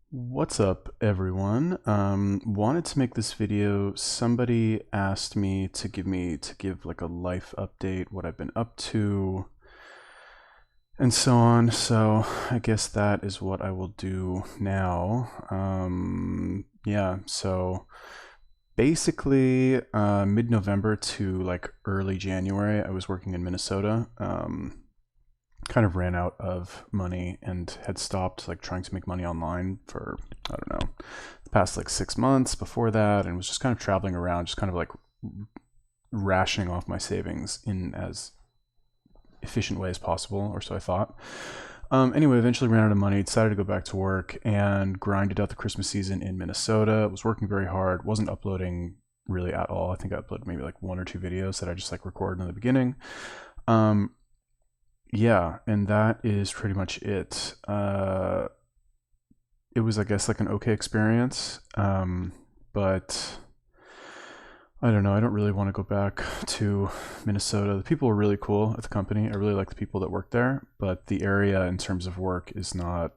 What's up, everyone? Wanted to make this video. Somebody asked me to give like a life update, what I've been up to, and so on. So I guess that is what I will do now. Yeah. So basically, mid-November to like early January, I was working in Minnesota. Kind of ran out of money and had stopped like trying to make money online for, I don't know, the past like 6 months before that, and was just kind of traveling around, just kind of like rationing off my savings in as efficient way as possible, or so I thought. Anyway, eventually ran out of money, decided to go back to work and grinded out the Christmas season in Minnesota. Was working very hard, wasn't uploading really at all. I think I uploaded maybe like one or two videos that I just like recorded in the beginning. Yeah, and that is pretty much it. It was, I guess, like an okay experience, but I don't know. I don't really want to go back to Minnesota. The people were really cool at the company. I really like the people that work there, but the area in terms of work is not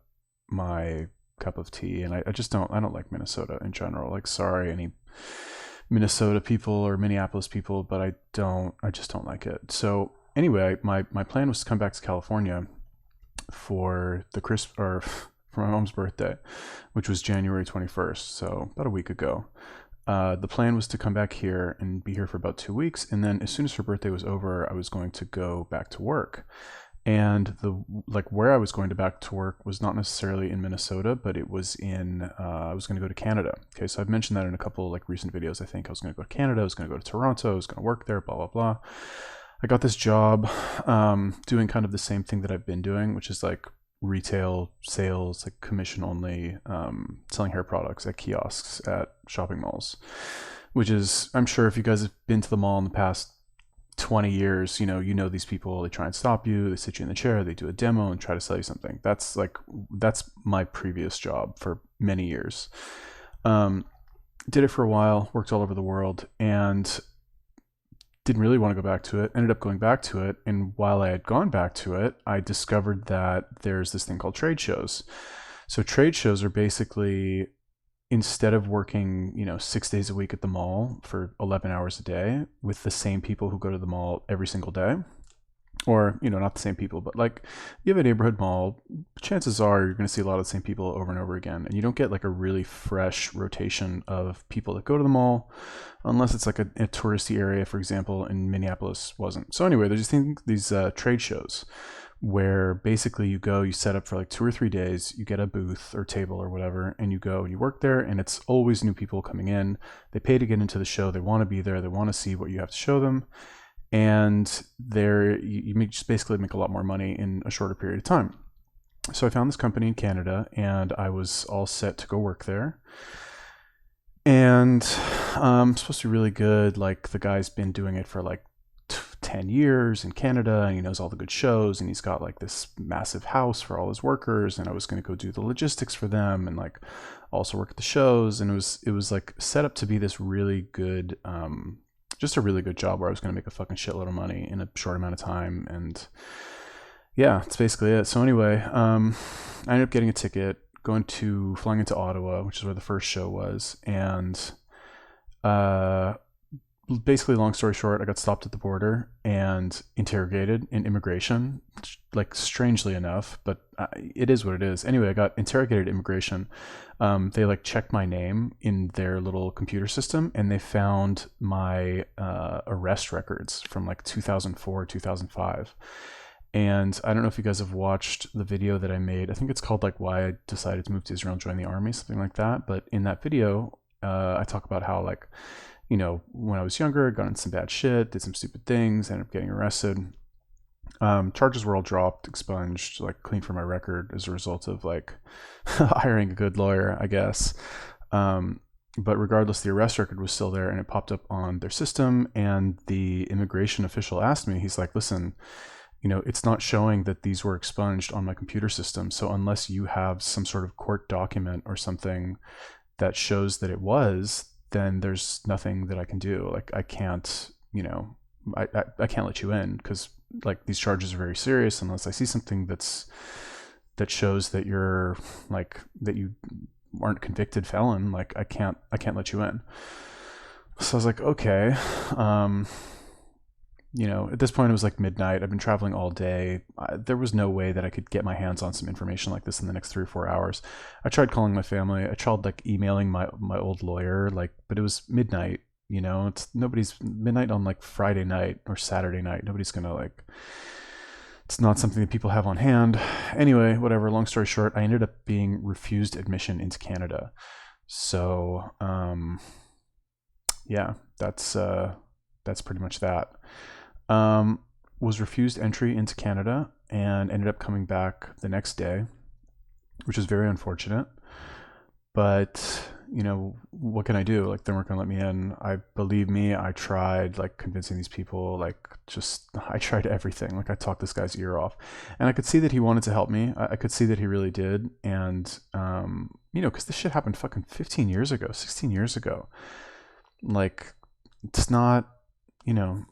my cup of tea, and I just don't. I don't like Minnesota in general. Like, sorry, any Minnesota people or Minneapolis people, but I don't. I just don't like it. So anyway, my plan was to come back to California for the for my mom's birthday, which was January 21st, so about a week ago. The plan was to come back here and be here for about 2 weeks, and then as soon as her birthday was over, I was going to go back to work. And the like where I was going to back to work was not necessarily in Minnesota, but it was in I was going to go to Canada. Okay, so I've mentioned that in a couple like recent videos. I think I was going to go to Canada, I was going to go to Toronto, I was going to work there, blah blah blah. I got this job doing kind of the same thing that I've been doing, which is like retail sales, like commission only, selling hair products at kiosks at shopping malls, which is, I'm sure if you guys have been to the mall in the past 20 years, you know these people, they try and stop you, they sit you in the chair, they do a demo and try to sell you something. That's my previous job for many years. Did it for a while, worked all over the world, and didn't really want to go back to it, ended up going back to it. And while I had gone back to it, I discovered that there's this thing called trade shows. So trade shows are basically, instead of working 6 days a week at the mall for 11 hours a day with the same people who go to the mall every single day, or not the same people, but like you have a neighborhood mall, chances are you're going to see a lot of the same people over and over again, and you don't get like a really fresh rotation of people that go to the mall unless it's like a touristy area. For example, in Minneapolis wasn't. So anyway, there's these trade shows where basically you go, you set up for like 2 or 3 days, you get a booth or table or whatever, and you go and you work there, and it's always new people coming in. They pay to get into the show, they want to be there, they want to see what you have to show them, and there you just basically make a lot more money in a shorter period of time. So I found this company in Canada, and I was all set to go work there. And it's supposed to be really good. Like, the guy's been doing it for like 10 years in Canada, and he knows all the good shows, and he's got like this massive house for all his workers, and I was going to go do the logistics for them and like also work at the shows, and it was like set up to be this really good just a really good job where I was going to make a fucking shitload of money in a short amount of time. And yeah, that's basically it. So anyway, I ended up getting a ticket, flying into Ottawa, which is where the first show was. And basically, long story short, I got stopped at the border and interrogated in immigration, like strangely enough, but it is what it is. Anyway, I got interrogated at immigration. They like checked my name in their little computer system, and they found my arrest records from like 2004, 2005. And I don't know if you guys have watched the video that I made. I think it's called like "Why I Decided to Move to Israel and Join the Army," something like that. But in that video, I talk about how like, when I was younger, I got into some bad shit, did some stupid things, ended up getting arrested. Charges were all dropped, expunged, like clean from my record as a result of like hiring a good lawyer, I guess. But regardless, the arrest record was still there, and it popped up on their system. And the immigration official asked me, he's like, listen, it's not showing that these were expunged on my computer system. So unless you have some sort of court document or something that shows that it was, then there's nothing that I can do. Like, I can't, I can't let you in, because like these charges are very serious unless I see something that shows that you're like, that you aren't convicted felon. Like I can't let you in. So I was like, okay. Um, at this point it was like midnight. I've been traveling all day. There was no way that I could get my hands on some information like this in the next 3 or 4 hours. I tried calling my family. I tried like emailing my old lawyer, like, but it was midnight. It's nobody's midnight on like Friday night or Saturday night. Nobody's gonna like. It's not something that people have on hand. Anyway, whatever. Long story short, I ended up being refused admission into Canada. So, yeah, that's pretty much that. Um, was refused entry into Canada and ended up coming back the next day, which was very unfortunate. But what can I do? Like, they weren't gonna let me in. Believe me, I tried like convincing these people. Like, just I tried everything. Like, I talked this guy's ear off, and I could see that he wanted to help me. I could see that he really did, and because this shit happened fucking 15 years ago, 16 years ago. Like, it's not, you know,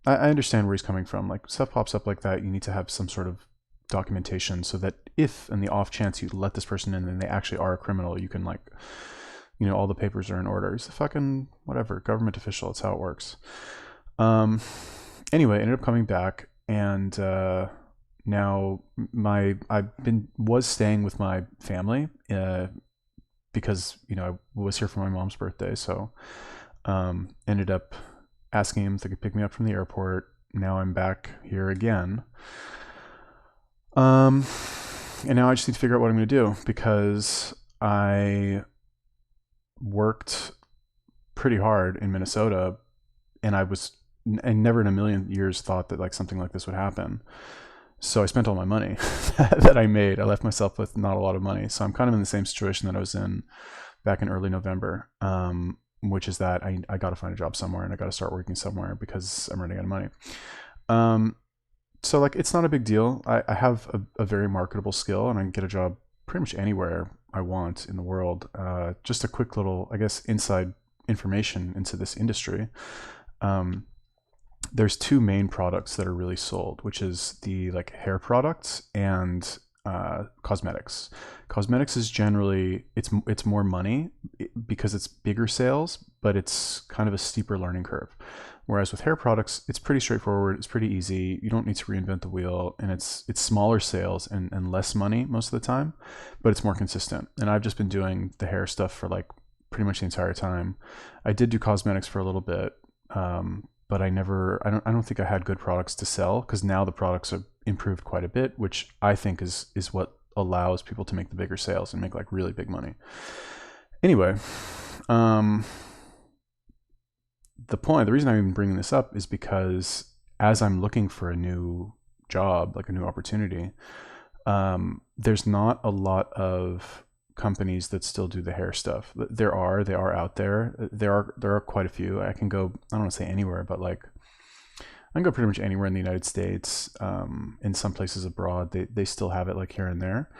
I understand where he's coming from. Like, stuff pops up like that, you need to have some sort of documentation so that if in the off chance you let this person in and they actually are a criminal, you can like, all the papers are in order. He's a fucking whatever government official. That's how it works. Um, anyway, ended up coming back, and now was staying with my family because I was here for my mom's birthday, so ended up asking him if they could pick me up from the airport. Now I'm back here again. And now I just need to figure out what I'm going to do, because I worked pretty hard in Minnesota, and I never in a million years thought that like something like this would happen. So I spent all my money that I made. I left myself with not a lot of money. So I'm kind of in the same situation that I was in back in early November, which is that I got to find a job somewhere, and I got to start working somewhere because I'm running out of money. So like, it's not a big deal. I have a very marketable skill, and I can get a job pretty much anywhere I want in the world. Just a quick little, I guess, inside information into this industry. There's two main products that are really sold, which is the like hair products and cosmetics. Cosmetics is generally it's more money because it's bigger sales, but it's kind of a steeper learning curve. Whereas with hair products, it's pretty straightforward. It's pretty easy. You don't need to reinvent the wheel, and it's smaller sales and less money most of the time, but it's more consistent. And I've just been doing the hair stuff for like pretty much the entire time. I did do cosmetics for a little bit, but I don't think I had good products to sell, because now the products are improved quite a bit, which I think is what allows people to make the bigger sales and make like really big money. Anyway, the reason I'm even bringing this up is because as I'm looking for a new job, like a new opportunity, there's not a lot of companies that still do the hair stuff. They are out there. There are quite a few. I can go, I don't want to say anywhere, but like I can go pretty much anywhere in the United States. In some places abroad, they still have it like here and there.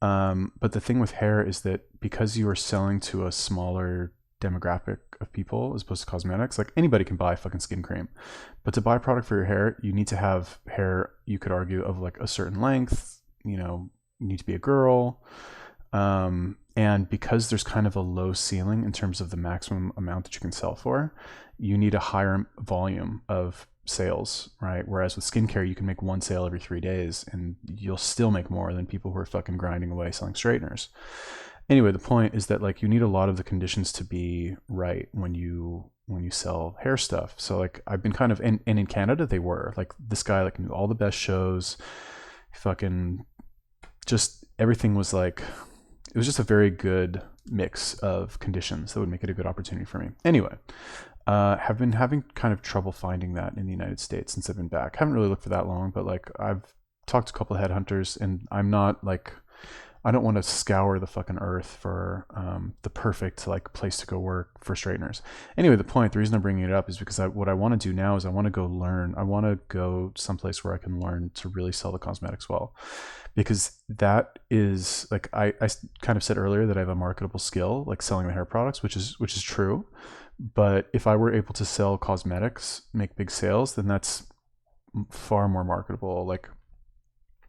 But the thing with hair is that because you are selling to a smaller demographic of people as opposed to cosmetics, like anybody can buy fucking skin cream, but to buy a product for your hair, you need to have hair, you could argue, of like a certain length. You need to be a girl. And because there's kind of a low ceiling in terms of the maximum amount that you can sell for, you need a higher volume of sales, right? Whereas with skincare, you can make one sale every 3 days and you'll still make more than people who are fucking grinding away selling straighteners. Anyway, the point is that like you need a lot of the conditions to be right when you sell hair stuff. So like I've been kind of, and in Canada they were like, this guy like knew all the best shows, fucking just everything was like, it was just a very good mix of conditions that would make it a good opportunity for me. Anyway, have been having kind of trouble finding that in the United States since I've been back. Haven't really looked for that long, but like I've talked to a couple of headhunters, and I'm not like, I don't want to scour the fucking earth for the perfect like place to go work for straighteners. Anyway, the reason I'm bringing it up is because what I want to do now is I want to go learn. I want to go someplace where I can learn to really sell the cosmetics well, because that is like I kind of said earlier that I have a marketable skill like selling the hair products, which is true. But if I were able to sell cosmetics, make big sales, then that's far more marketable. Like,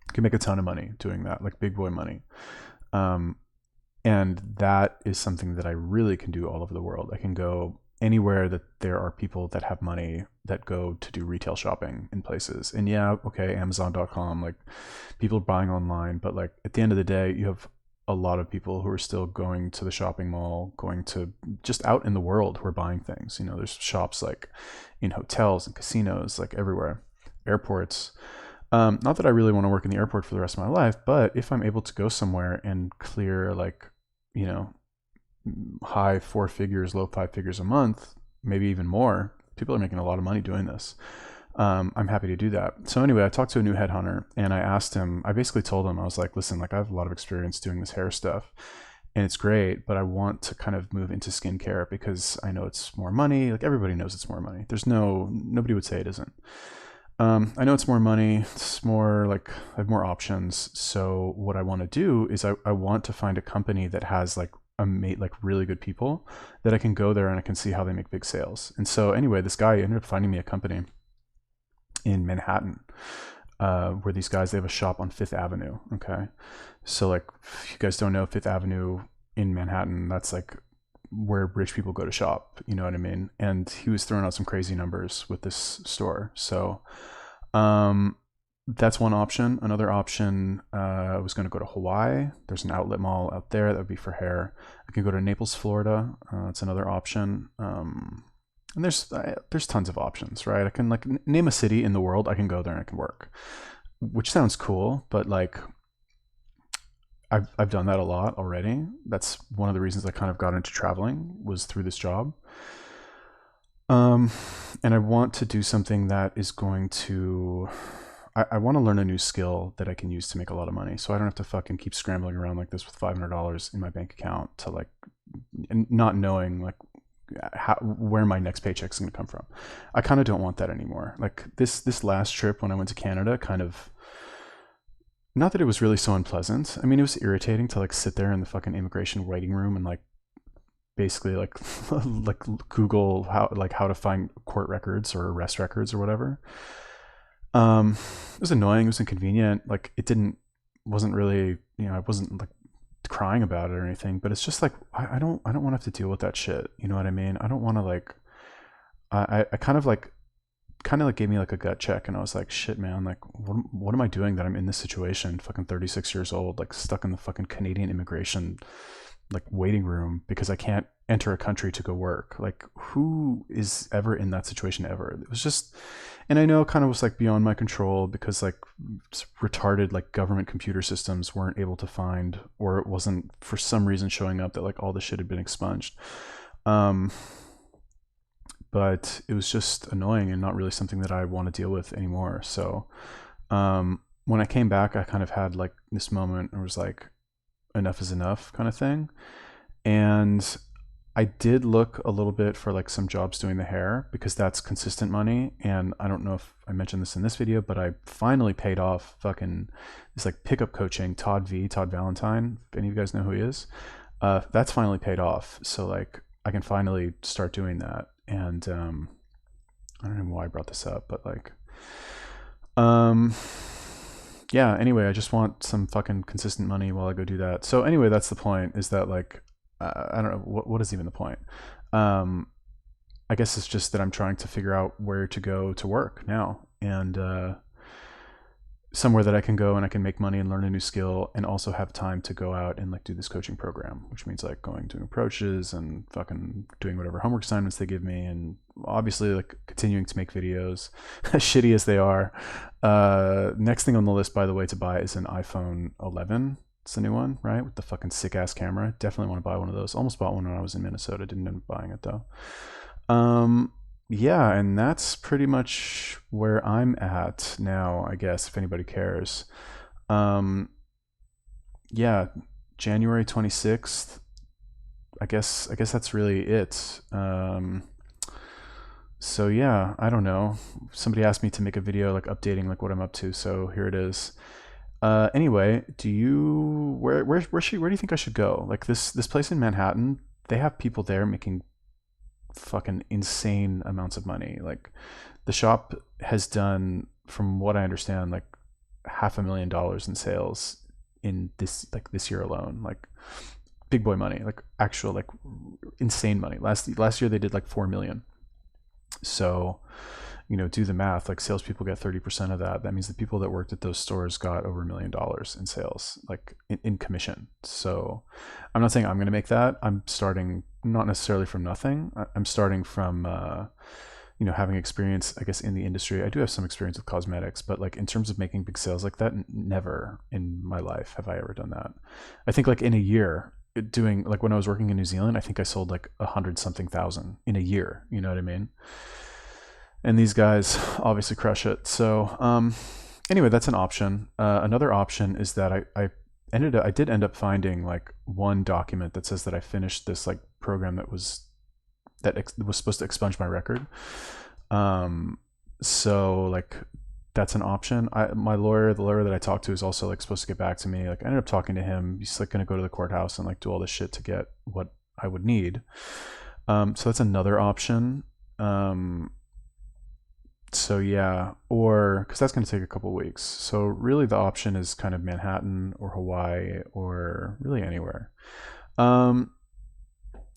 you can make a ton of money doing that, like big boy money. And that is something that I really can do all over the world. I can go anywhere that there are people that have money that go to do retail shopping in places. And yeah, okay, Amazon.com, like people are buying online, but like at the end of the day, you have a lot of people who are still going to the shopping mall, going to just out in the world who are buying things. You know, there's shops like in hotels and casinos, like everywhere, airports. Not that I really want to work in the airport for the rest of my life, but if I'm able to go somewhere and clear like, you know, high four figures, low five figures a month, maybe even more. People are making a lot of money doing this. I'm happy to do that. So anyway, I talked to a new headhunter and I asked him, I basically told him, I was like, listen, like I have a lot of experience doing this hair stuff and it's great, but I want to kind of move into skincare because I know it's more money. Like everybody knows it's more money. Nobody would say it isn't. I know it's more money. It's more like I have more options. So what I want to do is I want to find a company that has like like really good people that I can go there and I can see how they make big sales. And so anyway, this guy ended up finding me a company in Manhattan, where these guys, they have a shop on Fifth Avenue. Okay. So like, if you guys don't know Fifth Avenue in Manhattan, that's like where rich people go to shop, you know what I mean? And he was throwing out some crazy numbers with this store. So, that's one option. Another option, I was going to go to Hawaii. There's an outlet mall out there that would be for hair. I can go to Naples, Florida. That's another option. And there's tons of options, right? I can like name a city in the world. I can go there and I can work, which sounds cool, but like I've done that a lot already. That's one of the reasons I kind of got into traveling was through this job. And I want to do something that is going to I want to learn a new skill that I can use to make a lot of money. So I don't have to fucking keep scrambling around like this with $500 in my bank account to like, and not knowing like where my next paycheck's going to come from. I kind of don't want that anymore. Like this last trip when I went to Canada, kind of, not that it was really so unpleasant. I mean, it was irritating to like sit there in the fucking immigration waiting room and like basically like like Google how to find court records or arrest records or whatever. It was annoying. It was inconvenient. Like wasn't really, you know, I wasn't like crying about it or anything, but it's just like, I don't want to have to deal with that shit. You know what I mean? I don't want to like, I kind of like gave me like a gut check and I was like, shit, man, like what am I doing that I'm in this situation? Fucking 36 years old, like stuck in the fucking Canadian immigration like waiting room because I can't enter a country to go work. Like who is ever in that situation ever? It was just, and I know it kind of was like beyond my control because like retarded like government computer systems weren't able to find, or it wasn't for some reason showing up that like all the shit had been expunged. But it was just annoying and not really something that I want to deal with anymore. So when I came back, I kind of had like this moment and was like, enough is enough kind of thing. And I did look a little bit for like some jobs doing the hair because that's consistent money. And I don't know if I mentioned this in this video, but I finally paid off fucking this like pickup coaching, Todd Valentine. If any of you guys know who he is, that's finally paid off. So like I can finally start doing that. And I don't know why I brought this up, but like, yeah, anyway, I just want some fucking consistent money while I go do that. So anyway, that's the point, is that like, I don't know, what is even the point? I guess it's just that I'm trying to figure out where to go to work now, and somewhere that I can go and I can make money and learn a new skill and also have time to go out and like do this coaching program, which means like going to approaches and fucking doing whatever homework assignments they give me, and obviously like continuing to make videos as shitty as they are. Next thing on the list, by the way, to buy is an iPhone 11. It's the new one, right? With the fucking sick ass camera. Definitely want to buy one of those. Almost bought one when I was in Minnesota. Didn't end up buying it though. Yeah, and that's pretty much where I'm at now, I guess, if anybody cares. Um, yeah, January 26th. I guess that's really it. So yeah, I don't know. Somebody asked me to make a video like updating like what I'm up to, so here it is. Anyway, where do you think I should go? Like this place in Manhattan, they have people there making fucking insane amounts of money. Like the shop has done, from what I understand, like $500,000 in sales in this year alone. Like big boy money, like actual like insane money. Last year they did like 4 million. So, do the math. Like salespeople get 30% of that. That means the people that worked at those stores got over $1 million in sales, like in commission. So, I'm not saying I'm going to make that. I'm starting not necessarily from nothing. I'm starting from, having experience, I guess, in the industry. I do have some experience with cosmetics, but like in terms of making big sales like that, never in my life have I ever done that. I think like in a year, doing like when I was working in New Zealand, I think I sold like 100 something thousand in a year. You know what I mean? And these guys obviously crush it. So anyway, that's an option. Another option is that I did end up finding like one document that says that I finished this like program that was supposed to expunge my record. So like that's an option. My lawyer, the lawyer that I talked to, is also like supposed to get back to me. Like I ended up talking to him. He's like going to go to the courthouse and like do all this shit to get what I would need. So that's another option. So yeah, or because that's going to take a couple weeks. So really, the option is kind of Manhattan or Hawaii or really anywhere. Um,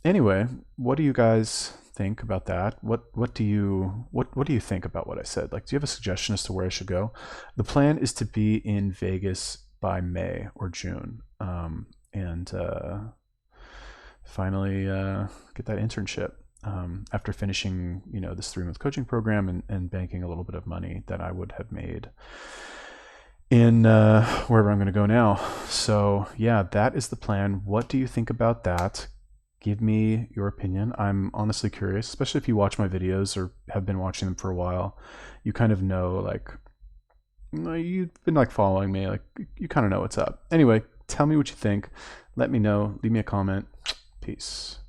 anyway, what do you guys think about that? What do you think about what I said? Like, do you have a suggestion as to where I should go? The plan is to be in Vegas by May or June, and finally get that internship. After finishing, this 3-month coaching program and banking a little bit of money that I would have made in wherever I'm going to go now. So yeah, that is the plan. What do you think about that? Give me your opinion. I'm honestly curious, especially if you watch my videos or have been watching them for a while. You kind of know, like, you've been like following me, like you kind of know what's up. Anyway, tell me what you think. Let me know. Leave me a comment. Peace.